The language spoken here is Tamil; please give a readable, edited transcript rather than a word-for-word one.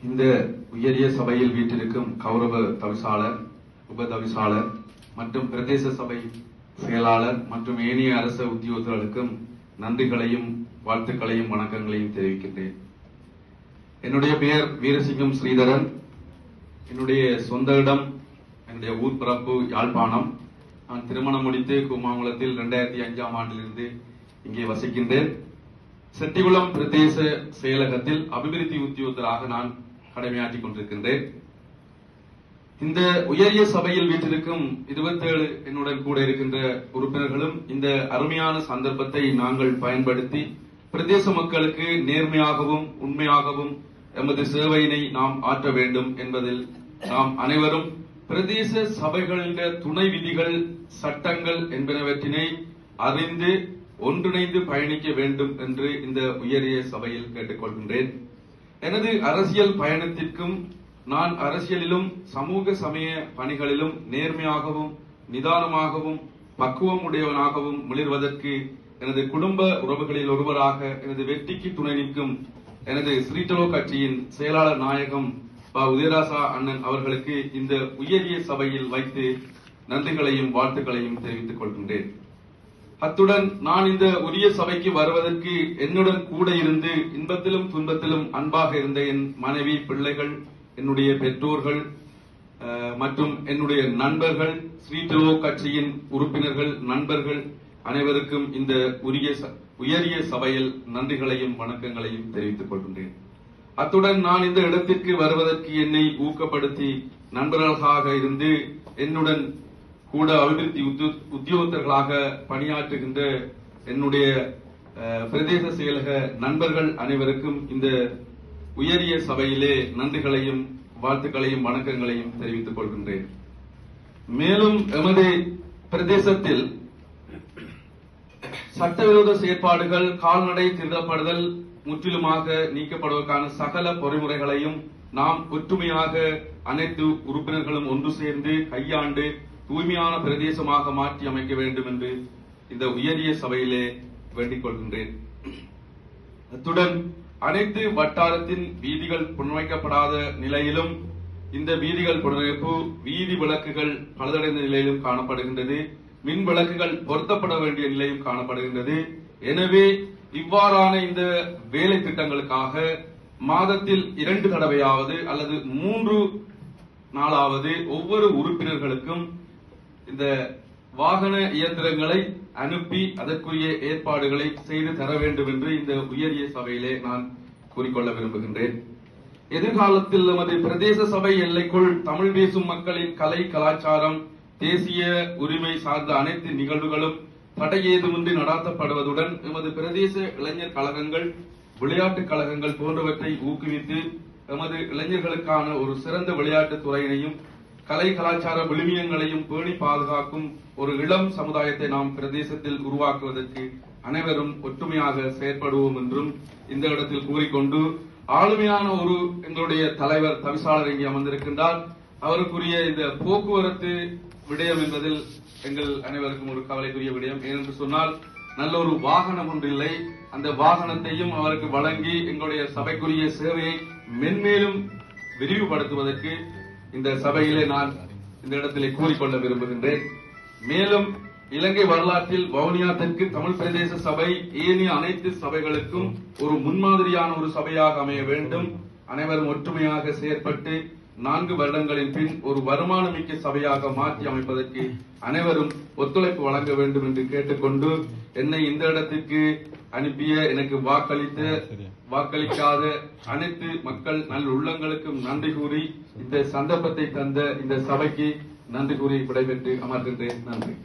இந்த உயரிய சபையில் வீற்றிருக்கும் கௌரவ தவிசாளர், உப தவிசாளர் மற்றும் பிரதேச சபை செயலாளர் மற்றும் ஏனைய அரச உத்தியோகர்களுக்கும் நன்றிகளையும் வாழ்த்துக்களையும் வணக்கங்களையும் தெரிவிக்கின்றேன். என்னுடைய பெயர் வீரசிங்கம் ஸ்ரீதரன். என்னுடைய சொந்த இடம், என்னுடைய ஊர் பிறப்பு யாழ்ப்பாணம். நான் திருமணம் முடித்து குமாங்குளத்தில் 2005ஆம் ஆண்டிலிருந்து இங்கே வசிக்கின்றேன். செட்டிகுளம் பிரதேச செயலகத்தில் அபிவிருத்தி உத்தியோகத்தராக நான் கடமையாற்றிக் கொண்டிருக்கின்றேன். இந்த உயரிய சபையில் வீற்றிருக்கும் 27 என்னுடன் கூட இருக்கின்ற உறுப்பினர்களும் இந்த அருமையான சந்தர்ப்பத்தை நாங்கள் பயன்படுத்தி பிரதேச மக்களுக்கு நேர்மையாகவும் உண்மையாகவும் எமது சேவையினை நாம் ஆற்ற வேண்டும் என்பதில் நாம் அனைவரும் பிரதேச சபைகளின் துணை விதிகள், சட்டங்கள் என்பனவற்றினை அறிந்து ஒன்றிணைந்து பயணிக்க வேண்டும் என்று இந்த உயரிய சபையில் கேட்டுக்கொள்கின்றேன். எனது அரசியல் பயணத்திற்கும் நான் அரசியலிலும் சமூக சமய பணிகளிலும் நேர்மையாகவும் நிதானமாகவும் பக்குவம் உடையவனாகவும் மிளிர்வதற்கு எனது குடும்ப உறவுகளில் ஒருவராக எனது வெற்றிக்கு துணை நிற்கும் எனது ஸ்ரீடலோ கட்சியின் செயலாளர் நாயகம் உதயராசா அண்ணன் அவர்களுக்கு இந்த உயரிய சபையில் வைத்து நன்றிகளையும் வாழ்த்துக்களையும் தெரிவித்துக் கொள்கின்றேன். அத்துடன் நான் இந்த உரிய சபைக்கு வருவதற்கு என்னுடன் கூட இருந்து இன்பத்திலும் துன்பத்திலும் அன்பாக இருந்த என் மனைவி, பிள்ளைகள், என்னுடைய பெற்றோர்கள் மற்றும் என்னுடைய நண்பர்கள், ஸ்ரீடலோ கட்சியின் உறுப்பினர்கள், நண்பர்கள் அனைவருக்கும் இந்த உயரிய சபையில் நன்றிகளையும் வணக்கங்களையும் தெரிவித்துக் கொள்கின்றேன். அத்துடன் நான் இந்த இடத்திற்கு வருவதற்கு என்னை ஊக்கப்படுத்தி நண்பர்களாக இருந்து என்னுடன் கூட அபிவிருத்தி உத்தியோகத்தர்களாக பணியாற்றுகின்ற என்னுடைய பிரதேச செயலக நண்பர்கள் அனைவருக்கும் இந்த உயரிய சபையிலே நன்றிகளையும் வாழ்த்துக்களையும் வணக்கங்களையும் தெரிவித்துக் கொள்கின்றேன். மேலும் எமது பிரதேசத்தில் சட்டவிரோத செயற்பாடுகள், கால்நடை திருடப்படுதல் முற்றிலுமாக நீக்கப்படுவதற்கான சகல பொறிமுறைகளையும் நாம் ஒற்றுமையாக அனைத்து உறுப்பினர்களும் ஒன்று சேர்ந்து கையாண்டு தூய்மையான பிரதேசமாக மாற்றி அமைக்க வேண்டும் என்று இந்த உயரிய சபையிலே வேண்டிக் கொள்கின்றேன். அத்துடன் அனைத்து வட்டாரத்தின் வீதிகள் புனரமைக்கப்படாத நிலையிலும் இந்த வீதிகள் புனரமைப்பு, வீதி விளக்குகள் பழுதடைந்த நிலையிலும் காணப்படுகின்றது. மின் விளக்குகள் பொருத்தப்பட வேண்டிய நிலையும் காணப்படுகின்றது. எனவே இவ்வாறான இந்த வேலை திட்டங்களுக்காக மாதத்தில் 2 தடவையாவது அல்லது 3 நாளாவது ஒவ்வொரு உறுப்பினர்களுக்கும் இந்த வாகன இயந்திரங்களை அனுப்பி அதற்குரிய ஏற்பாடுகளை செய்து தர வேண்டும் என்று இந்த உயரிய சபையிலே நான் கூறிக்கொள்ள விரும்புகின்றேன். எதிர்காலத்தில் நமது பிரதேச சபை எல்லைக்குள் தமிழ் பேசும் மக்களின் கலை, கலாச்சாரம், தேசிய உரிமை சார்ந்த அனைத்து நிகழ்வுகளும் தடையேதுமின்றி நடாத்தப்படுவதுடன் எமது பிரதேச இளைஞர் கழகங்கள், விளையாட்டுக் கழகங்கள் போன்றவற்றை ஊக்குவித்து எமது இளைஞர்களுக்கான ஒரு சிறந்த விளையாட்டுத் துறையினையும் கலை கலாச்சார விழுமியங்களையும் பேணி பாதுகாக்கும் ஒரு இளம் சமுதாயத்தை நாம் பிரதேசத்தில் உருவாக்குவதற்கு அனைவரும் ஒற்றுமையாக செயற்படுவோம் என்றும் இந்த இடத்தில் கூறிக்கொண்டு, ஆளுமையான ஒரு எங்களுடைய தலைவர் தவிசாளர் இங்கே அமர்ந்திருக்கின்றார். அவருக்குரிய இந்த போக்குவரத்து விடயம் என்பதில் எங்கள் அனைவருக்கும் ஒரு கவலைக்குரிய விடயம். ஏனென்று சொன்னால் நல்ல ஒரு வாகனம் ஒன்றில்லை. அந்த வாகனத்தையும் அவருக்கு வழங்கி எங்களுடைய சபைக்குரிய சேவையை மென்மேலும் விரிவுபடுத்துவதற்கு இந்த சபையிலே நான் இந்த இடத்திலே கூறிக்கொள்ள விரும்புகின்றேன். மேலும் இலங்கை வரலாற்றில் வவுனியா தெற்கு தமிழ் பிரதேச சபை ஏனைய அனைத்து சபைகளுக்கும் ஒரு முன்மாதிரியான ஒரு சபையாக அமைய வேண்டும். அனைவரும் ஒற்றுமையாக செயற்பட்டு 4 வருடங்களின் பின் ஒரு வருமானமிக்க சபையாக மாற்றி அமைப்பதற்கு அனைவரும் ஒத்துழைப்பு வழங்க வேண்டும் என்று கேட்டுக்கொண்டு, என்னை இந்த இடத்திற்கு அனுப்பிய, எனக்கு வாக்களிக்காத அனைத்து மக்கள் நல்ல உள்ளங்களுக்கும் நன்றி கூறி இந்த சந்தர்ப்பத்தை தந்த இந்த சபைக்கு நன்றி கூறி விடைபெற்று அமர்கின்றேன். நன்றி.